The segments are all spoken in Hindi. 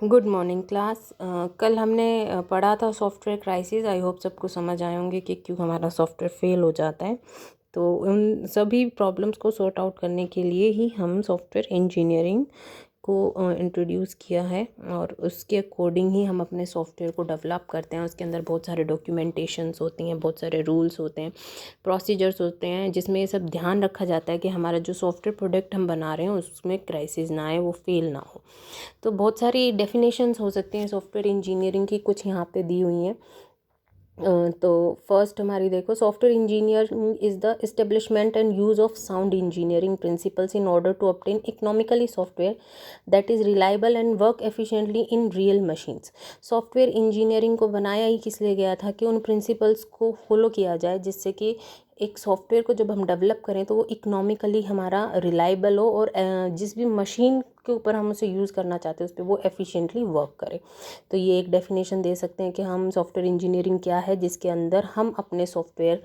Good morning class. कल हमने पढ़ा था सॉफ्टवेयर क्राइसिस। आई होप सबको समझ आए होंगे कि क्यों हमारा सॉफ्टवेयर फेल हो जाता है। तो उन सभी प्रॉब्लम्स को सॉर्ट आउट करने के लिए ही हम सॉफ्टवेयर इंजीनियरिंग को इंट्रोड्यूस किया है और उसके अकॉर्डिंग ही हम अपने सॉफ्टवेयर को डेवलप करते हैं। उसके अंदर बहुत सारे डॉक्यूमेंटेशंस होती हैं, बहुत सारे रूल्स होते हैं, प्रोसीजर्स होते हैं, जिसमें ये सब ध्यान रखा जाता है कि हमारा जो सॉफ्टवेयर प्रोडक्ट हम बना रहे हैं उसमें क्राइसिस ना आए, वो फेल ना हो। तो बहुत सारी डेफिनेशंस हो सकती हैं सॉफ्टवेयर इंजीनियरिंग की, कुछ यहाँ पे दी हुई हैं। तो फर्स्ट हमारी देखो, software engineering is the establishment and use of sound engineering principles in order to obtain economically software that is reliable and work efficiently in real machines. Software engineering को बनाया ही किस लिए गया था कि उन प्रिंसिपल्स को फॉलो किया जाए, जिससे कि एक सॉफ्टवेयर को जब हम डेवलप करें तो वो इकोनॉमिकली हमारा रिलायबल हो और जिस भी मशीन के ऊपर हम उसे यूज़ करना चाहते हैं उस पर वो एफिशिएंटली वर्क करे। तो ये एक डेफिनेशन दे सकते हैं कि हम सॉफ्टवेयर इंजीनियरिंग क्या है, जिसके अंदर हम अपने सॉफ्टवेयर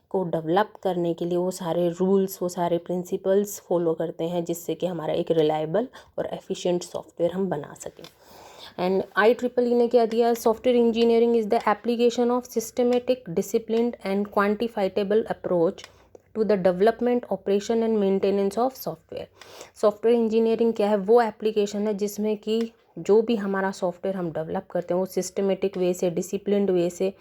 को डेवलप करने के लिए वो सारे रूल्स, वो सारे प्रिंसिपल्स फॉलो करते हैं, जिससे कि हमारा एक रिलायबल और एफिशिएंट सॉफ्टवेयर हम बना सकें। एंड IEEE ने क्या दिया, software engineering is the application of systematic, disciplined and quantifiable approach to the development, operation and maintenance of software. Software engineering क्या है, वो एप्लीकेशन है जिसमें कि जो भी हमारा सॉफ्टवेयर हम डेवलप करते हैं वो सिस्टमेटिक वे से, डिसिप्लिन्ड वे से,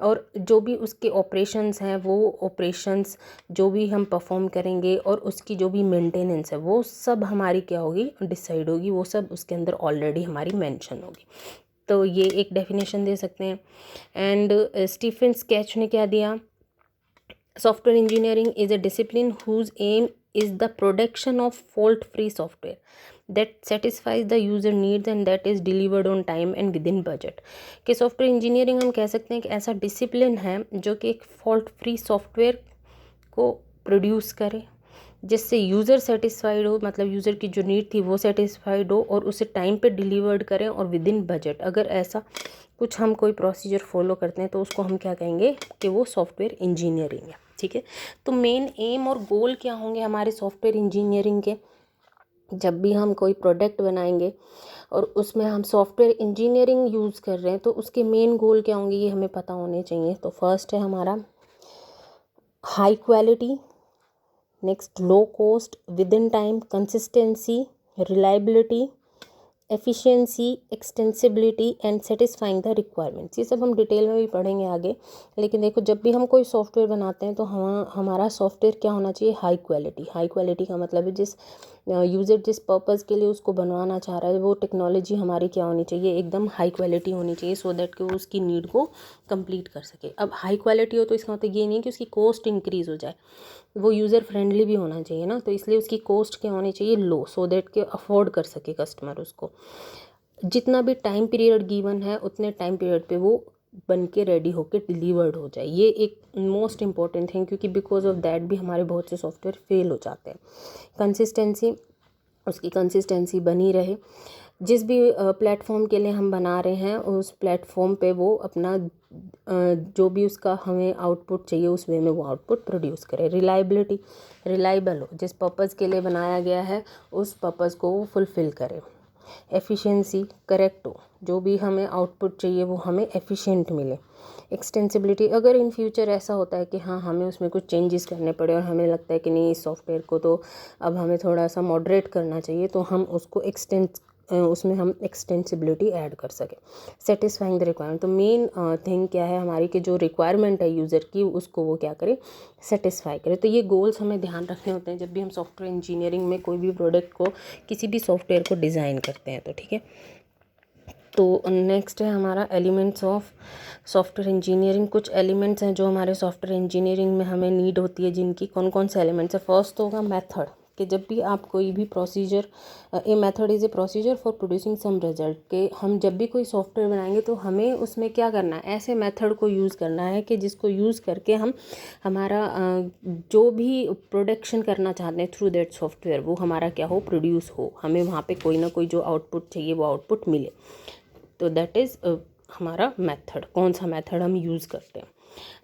और जो भी उसके ऑपरेशंस हैं वो ऑपरेशंस जो भी हम परफॉर्म करेंगे और उसकी जो भी मेंटेनेंस है वो सब हमारी क्या होगी, डिसाइड होगी, वो सब उसके अंदर ऑलरेडी हमारी मेंशन होगी। तो ये एक डेफिनेशन दे सकते हैं। एंड स्टीफन स्केच ने क्या दिया, software engineering is a discipline whose aim is the production of fault-free software that satisfies the user needs and that is delivered on time and within budget। कि सॉफ्टवेयर इंजीनियरिंग हम कह सकते हैं कि ऐसा डिसिप्लिन है जो कि एक फॉल्ट फ्री सॉफ्टवेयर को प्रोड्यूस करे, जिससे यूज़र सेटिस्फाइड हो, मतलब यूज़र की जो नीड थी वो सेटिस्फाइड हो, और उसे टाइम पे डिलीवर्ड करें और विद इन बजट। अगर ऐसा कुछ हम कोई प्रोसीजर फॉलो करते हैं तो उसको हम क्या कहेंगे कि वो सॉफ्टवेयर इंजीनियरिंग है। ठीक है, तो मेन एम और गोल क्या होंगे हमारे सॉफ्टवेयर इंजीनियरिंग के, जब भी हम कोई प्रोडक्ट बनाएंगे और उसमें हम सॉफ्टवेयर इंजीनियरिंग यूज़ कर रहे हैं तो उसके मेन गोल क्या होंगे ये हमें पता होने चाहिए। तो फर्स्ट है हमारा high quality, next low cost, with in time, consistency, reliability, efficiency, extensibility and satisfying the requirements. ये सब हम डिटेल में भी पढ़ेंगे आगे। लेकिन देखो, जब भी हम कोई सॉफ्टवेयर बनाते हैं तो हमारा सॉफ्टवेयर क्या होना चाहिए, हाई क्वालिटी। हाई क्वालिटी का मतलब है जिस यूज़र जिस पर्पज़ के लिए उसको बनवाना चाह रहा है वो टेक्नोलॉजी हमारी क्या होनी चाहिए, एकदम हाई क्वालिटी होनी चाहिए, सो दैट कि वो उसकी नीड को कंप्लीट कर सके। अब हाई क्वालिटी हो तो इसका मतलब ये नहीं कि उसकी कॉस्ट इंक्रीज़ हो जाए, वो यूज़र फ्रेंडली भी होना चाहिए ना, तो इसलिए उसकी कॉस्ट क्या होनी चाहिए, लो, सो दैट कि अफोर्ड कर सके कस्टमर उसको। जितना भी टाइम पीरियड गिवन है उतने टाइम पीरियड पे वो बन के रेडी होके डिलीवर्ड हो जाए। ये एक मोस्ट इंपॉर्टेंट थिंग, क्योंकि बिकॉज ऑफ दैट भी हमारे बहुत से सॉफ्टवेयर फेल हो जाते हैं। कंसिस्टेंसी, उसकी कंसिस्टेंसी बनी रहे, जिस भी प्लेटफॉर्म के लिए हम बना रहे हैं उस प्लेटफॉर्म पे वो अपना जो भी उसका हमें आउटपुट चाहिए उस वे में वो आउटपुट प्रोड्यूस करे। रिलायबिलिटी, रिलायबल हो, जिस पर्पज़ के लिए बनाया गया है उस पर्पज़ को वो फुलफ़िल करे। एफिशिएंसी, करेक्ट हो, जो भी हमें आउटपुट चाहिए वो हमें एफिशिएंट मिले। एक्सटेंसिबिलिटी, अगर इन फ्यूचर ऐसा होता है कि हाँ हमें उसमें कुछ चेंजेस करने पड़े और हमें लगता है कि नहीं इस सॉफ्टवेयर को तो अब हमें थोड़ा सा मॉडरेट करना चाहिए, तो हम उसको उसमें हम एक्सटेंसिबिलिटी ऐड कर सकें। सेटिस्फाइंग द रिक्वायरमेंट, तो मेन थिंग क्या है हमारी कि जो रिक्वायरमेंट है यूज़र की उसको वो क्या करे, सेटिस्फाई करे। तो ये गोल्स हमें ध्यान रखने होते हैं जब भी हम सॉफ्टवेयर इंजीनियरिंग में कोई भी प्रोडक्ट को, किसी भी सॉफ्टवेयर को डिज़ाइन करते हैं। तो ठीक है, तो नेक्स्ट है हमारा एलिमेंट्स ऑफ सॉफ्टवेयर इंजीनियरिंग। कुछ एलिमेंट्स हैं जो हमारे सॉफ्टवेयर इंजीनियरिंग में हमें नीड होती है, जिनकी कौन कौन से एलिमेंट्स है। फर्स्ट तो होगा मेथड, कि जब भी आप कोई भी procedure, a method is a procedure for producing some result, के हम जब भी कोई सॉफ्टवेयर बनाएंगे तो हमें उसमें क्या करना है, ऐसे मेथड को यूज़ करना है कि जिसको यूज़ करके हम हमारा जो भी प्रोडक्शन करना चाहते हैं थ्रू दैट सॉफ्टवेयर वो हमारा क्या हो, प्रोड्यूस हो, हमें वहाँ पे कोई ना कोई जो आउटपुट चाहिए वो आउटपुट मिले। तो दैट इज़ हमारा मेथड, कौन सा मेथड हम यूज़ करते हैं।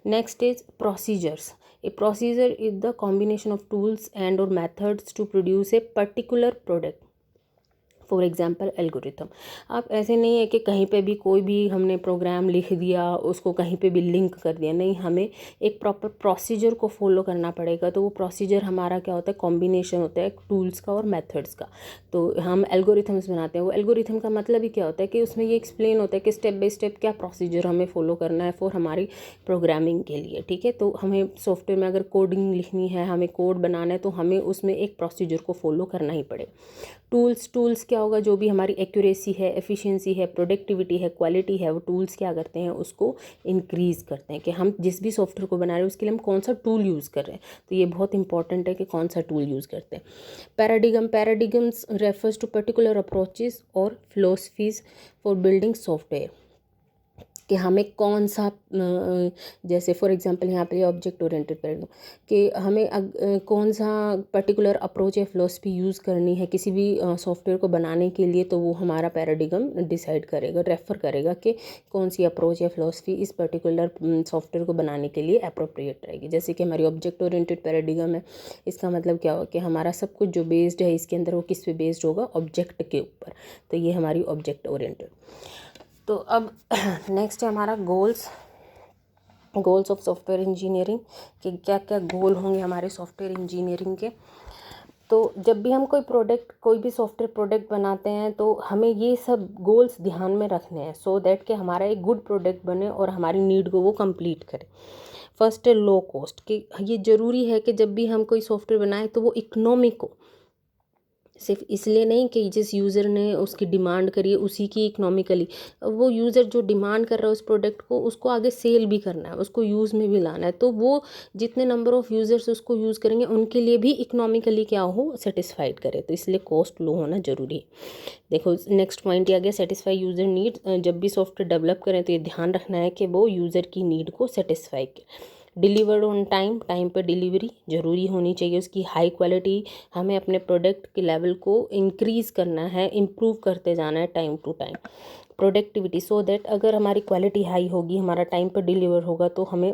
Next is procedures. A procedure is the combination of tools and और methods to produce a particular product. For example algorithm. अब ऐसे नहीं है कि कहीं पे भी कोई भी हमने प्रोग्राम लिख दिया, उसको कहीं पे भी लिंक कर दिया, नहीं, हमें एक प्रॉपर प्रोसीजर को फॉलो करना पड़ेगा। तो वो प्रोसीजर हमारा क्या होता है, कॉम्बिनेशन होता है टूल्स का और मेथड्स का। तो हम एल्गोरिथम्स बनाते हैं, वो एल्गोरिथम का मतलब ही क्या होता है कि उसमें ये एक्सप्लेन होता है कि स्टेप बाय स्टेप क्या प्रोसीजर हमें फॉलो करना है फॉर हमारी प्रोग्रामिंग के लिए, ठीक है। तो हमें सॉफ्टवेयर में अगर कोडिंग लिखनी है, हमें कोड बनाना है, तो हमें उसमें एक प्रोसीजर को फॉलो करना ही पड़ेगा। टूल्स क्या होगा, जो भी हमारी एक्यूरेसी है, एफिशिएंसी है, प्रोडक्टिविटी है, क्वालिटी है, वो टूल्स क्या करते हैं, उसको इंक्रीज़ करते हैं कि हम जिस भी सॉफ्टवेयर को बना रहे हैं उसके लिए हम कौन सा टूल यूज़ कर रहे हैं। तो ये बहुत इंपॉर्टेंट है कि कौन सा टूल यूज़ करते हैं। Paradigms refers to particular approaches और फिलोसफीज फॉर बिल्डिंग सॉफ्टवेयर, कि हमें कौन सा जैसे फॉर एग्जांपल यहाँ पे ऑब्जेक्ट ओरिएंटेड पैराडाइम, कि हमें कौन सा पर्टिकुलर अप्रोच या फिलोसफी यूज़ करनी है किसी भी सॉफ्टवेयर को बनाने के लिए, तो वो हमारा पैराडिगम डिसाइड करेगा, रेफ़र करेगा कि कौन सी अप्रोच या फिलोसफी इस पर्टिकुलर सॉफ्टवेयर को बनाने के लिए अप्रोप्रिएट रहेगी। जैसे कि हमारी ऑब्जेक्ट ओरिएंटेड पैराडिगम है, इसका मतलब क्या होगा कि हमारा सब कुछ जो बेस्ड है इसके अंदर वो किस पे बेस्ड होगा, ऑब्जेक्ट के ऊपर। तो ये हमारी ऑब्जेक्ट ओरिएंटेड। तो अब नेक्स्ट है हमारा गोल्स ऑफ सॉफ्टवेयर इंजीनियरिंग, कि क्या क्या गोल होंगे हमारे सॉफ्टवेयर इंजीनियरिंग के। तो जब भी हम कोई भी सॉफ्टवेयर प्रोडक्ट बनाते हैं तो हमें ये सब गोल्स ध्यान में रखने हैं, सो दैट कि हमारा एक गुड प्रोडक्ट बने और हमारी नीड को वो कंप्लीट करे। फर्स्ट है लो कॉस्ट, कि ये ज़रूरी है कि जब भी हम कोई सॉफ्टवेयर बनाएं तो वो इकोनॉमिक हो, सिर्फ इसलिए नहीं कि जिस यूज़र ने उसकी डिमांड करी है उसी की इकोनॉमिकली, वो यूज़र जो डिमांड कर रहा है उस प्रोडक्ट को, उसको आगे सेल भी करना है, उसको यूज़ में भी लाना है। तो वो जितने नंबर ऑफ़ यूज़र्स उसको यूज़ करेंगे उनके लिए भी इकोनॉमिकली क्या हो, सेटिस्फाइड करे। तो इसलिए कॉस्ट लो होना ज़रूरी है। देखो नेक्स्ट पॉइंट ये आ गया, सेटिस्फाई यूज़र नीड। जब भी सॉफ्टवेयर डेवलप करें तो ये ध्यान रखना है कि वो यूज़र की नीड को सेटिस्फाई करे। डिलीवर्ड ऑन टाइम पे डिलीवरी ज़रूरी होनी चाहिए, उसकी हाई क्वालिटी। हमें अपने प्रोडक्ट के लेवल को इंक्रीज़ करना है, इम्प्रूव करते जाना है time to time. Productivity, so that अगर हमारी क्वालिटी हाई होगी, हमारा टाइम पर डिलीवर होगा, तो हमें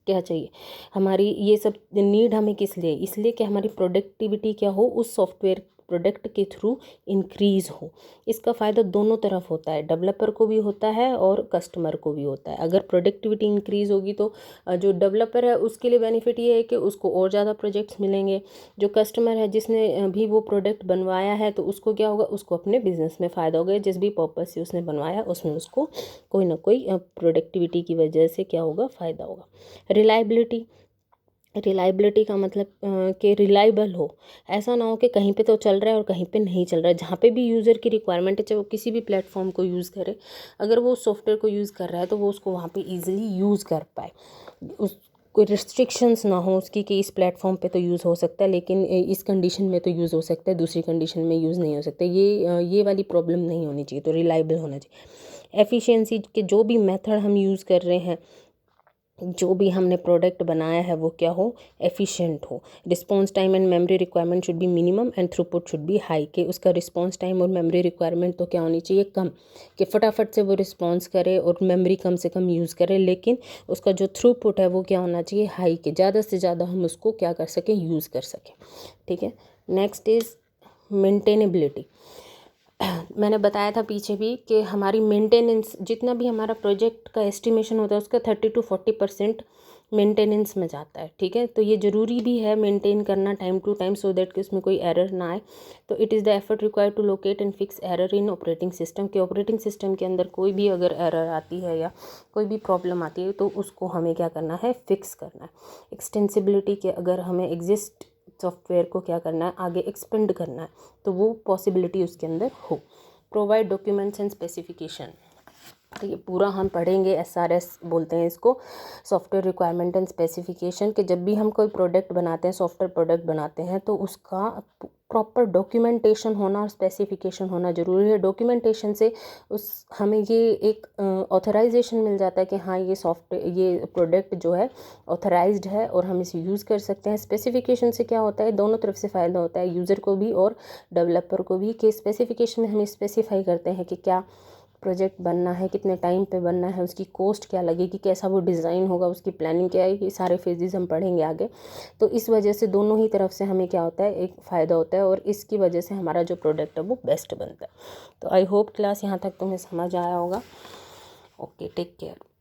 क्या चाहिए, हमारी ये सब नीड हमें किस लिए, इसलिए कि हमारी प्रोडक्टिविटी क्या हो, उस सॉफ्टवेयर प्रोडक्ट के थ्रू इंक्रीज़ हो। इसका फ़ायदा दोनों तरफ होता है, डेवलपर को भी होता है और कस्टमर को भी होता है। अगर प्रोडक्टिविटी इंक्रीज़ होगी तो जो डेवलपर है उसके लिए बेनिफिट ये है कि उसको और ज़्यादा प्रोजेक्ट्स मिलेंगे। जो कस्टमर है जिसने भी वो प्रोडक्ट बनवाया है तो उसको क्या होगा, उसको अपने बिजनेस में फ़ायदा होगा। जिस भी पर्पज़ से उसने बनवाया उसमें उसको कोई ना कोई प्रोडक्टिविटी की वजह से क्या होगा, फ़ायदा होगा। रिलायबिलिटी का मतलब कि रिलायबल हो, ऐसा ना हो कि कहीं पे तो चल रहा है और कहीं पे नहीं चल रहा है। जहाँ पे भी यूज़र की रिक्वायरमेंट है, चाहे वो किसी भी प्लेटफॉर्म को यूज़ करे, अगर वो सॉफ्टवेयर को यूज़ कर रहा है तो वो उसको वहाँ पे इजीली यूज़ कर पाए, उस कोई रिस्ट्रिक्शंस ना हो उसकी कि इस प्लेटफॉर्म पे तो यूज़ हो सकता है लेकिन इस कंडीशन में तो यूज़ हो सकता है, दूसरी कंडीशन में यूज़ नहीं हो सकता। ये वाली प्रॉब्लम नहीं होनी चाहिए। तो रिलायबल होना चाहिए। एफिशिएंसी, के जो भी मेथड हम यूज़ कर रहे हैं, जो भी हमने प्रोडक्ट बनाया है वो क्या हो, एफिशिएंट हो। Response time and memory requirement should be minimum and throughput should be high, कि उसका रिस्पॉन्स टाइम और मेमोरी रिक्वायरमेंट तो क्या होनी चाहिए, कम, कि फटाफट से वो रिस्पॉन्स करे और मेमोरी कम से कम यूज़ करे, लेकिन उसका जो थ्रूपुट है वो क्या होना चाहिए, हाई, के ज़्यादा से ज़्यादा हम उसको क्या कर सकें, यूज़ कर सकें। ठीक है। Next is maintainability. मैंने बताया था पीछे भी कि हमारी मेंटेनेंस, जितना भी हमारा प्रोजेक्ट का एस्टिमेशन होता है उसका 30 to 40% मेंटेनेंस में जाता है। ठीक है। तो ये ज़रूरी भी है मेंटेन करना time to time, so that कि उसमें कोई एरर ना आए। तो it is the effort required to locate and fix error in operating system, के ऑपरेटिंग सिस्टम के अंदर कोई भी अगर एरर आती है या कोई भी प्रॉब्लम आती है तो उसको हमें क्या करना है, फिक्स करना है। एक्सटेंसिबिलिटी, के अगर हमें एग्जिस्ट सॉफ्टवेयर को क्या करना है, आगे एक्सपेंड करना है, तो वो पॉसिबिलिटी उसके अंदर हो। प्रोवाइड डॉक्यूमेंट्स एंड स्पेसिफिकेशन, तो ये पूरा हम पढ़ेंगे, SRS बोलते हैं इसको, सॉफ्टवेयर रिक्वायरमेंट एंड स्पेसिफिकेशन, के जब भी हम कोई प्रोडक्ट बनाते हैं, सॉफ्टवेयर प्रोडक्ट बनाते हैं, तो उसका प्रॉपर डॉक्यूमेंटेशन होना और स्पेसिफिकेशन होना ज़रूरी है। डॉक्यूमेंटेशन से हमें ये एक ऑथराइजेशन मिल जाता है कि हाँ ये प्रोडक्ट जो है ऑथराइज्ड है और हम इसे यूज़ कर सकते हैं। स्पेसिफिकेशन से क्या होता है, दोनों तरफ से फ़ायदा होता है, यूज़र को भी और डेवलपर को भी, कि स्पेसिफिकेशन में हम स्पेसिफाई करते हैं कि क्या प्रोजेक्ट बनना है, कितने टाइम पे बनना है, उसकी कॉस्ट क्या लगेगी, कैसा वो डिज़ाइन होगा, उसकी प्लानिंग क्या है, ये सारे फेजेस हम पढ़ेंगे आगे। तो इस वजह से दोनों ही तरफ से हमें क्या होता है, एक फ़ायदा होता है और इसकी वजह से हमारा जो प्रोडक्ट है वो बेस्ट बनता है। तो आई होप क्लास यहाँ तक तुम्हें समझ आया होगा। Okay, take care.